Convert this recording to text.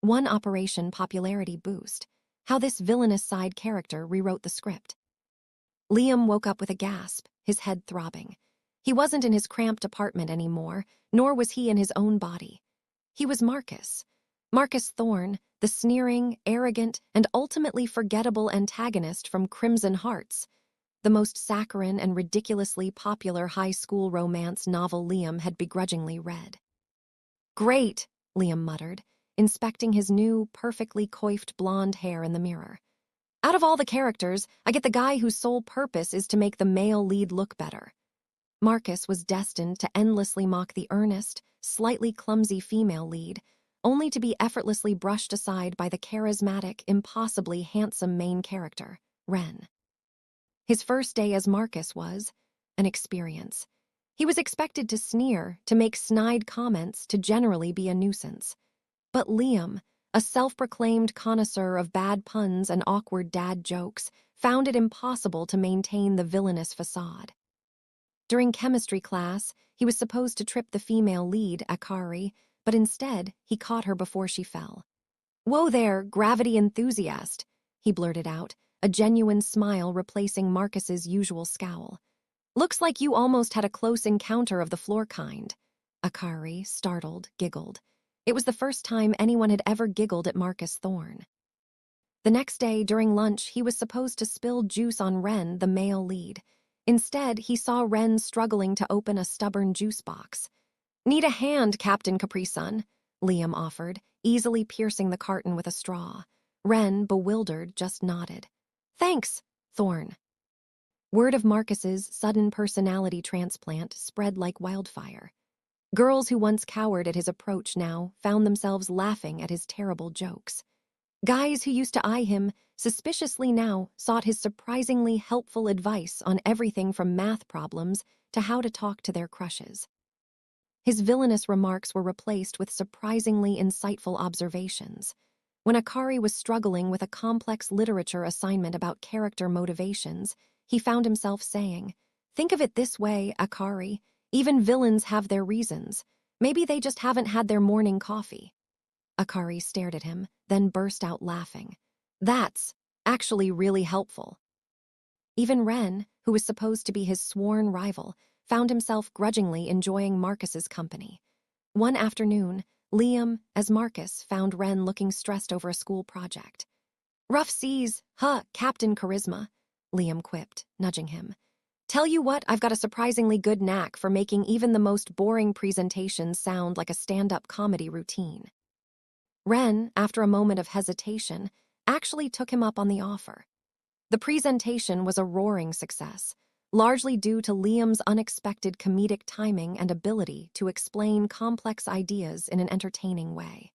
One Operation Popularity Boost. How this villainous side character rewrote the script. Liam woke up with a gasp, his head throbbing. He wasn't in his cramped apartment anymore, nor was he in his own body. He was Marcus. Marcus Thorne, the sneering, arrogant, and ultimately forgettable antagonist from Crimson Hearts, the most saccharine and ridiculously popular high school romance novel Liam had begrudgingly read. "Great," Liam muttered, inspecting his new, perfectly coiffed blonde hair in the mirror. "Out of all the characters, I get the guy whose sole purpose is to make the male lead look better." Marcus was destined to endlessly mock the earnest, slightly clumsy female lead, only to be effortlessly brushed aside by the charismatic, impossibly handsome main character, Ren. His first day as Marcus was an experience. He was expected to sneer, to make snide comments, to generally be a nuisance. But Liam, a self-proclaimed connoisseur of bad puns and awkward dad jokes, found it impossible to maintain the villainous facade. During chemistry class, he was supposed to trip the female lead, Akari, but instead, he caught her before she fell. "Whoa there, gravity enthusiast," he blurted out, a genuine smile replacing Marcus's usual scowl. "Looks like you almost had a close encounter of the floor kind." Akari, startled, giggled. It was the first time anyone had ever giggled at Marcus Thorne. The next day, during lunch, he was supposed to spill juice on Ren, the male lead. Instead, he saw Ren struggling to open a stubborn juice box. "Need a hand, Captain Capri-Sun," Liam offered, easily piercing the carton with a straw. Ren, bewildered, just nodded. "Thanks, Thorne." Word of Marcus's sudden personality transplant spread like wildfire. Girls who once cowered at his approach now found themselves laughing at his terrible jokes. Guys who used to eye him suspiciously now sought his surprisingly helpful advice on everything from math problems to how to talk to their crushes. His villainous remarks were replaced with surprisingly insightful observations. When Akari was struggling with a complex literature assignment about character motivations, he found himself saying, "Think of it this way, Akari. Even villains have their reasons. Maybe they just haven't had their morning coffee." Akari stared at him, then burst out laughing. "That's actually really helpful." Even Ren, who was supposed to be his sworn rival, found himself grudgingly enjoying Marcus's company. One afternoon, Liam, as Marcus, found Ren looking stressed over a school project. "Rough seas, huh, Captain Charisma," Liam quipped, nudging him. "Tell you what, I've got a surprisingly good knack for making even the most boring presentations sound like a stand-up comedy routine." Ren, after a moment of hesitation, actually took him up on the offer. The presentation was a roaring success, largely due to Liam's unexpected comedic timing and ability to explain complex ideas in an entertaining way.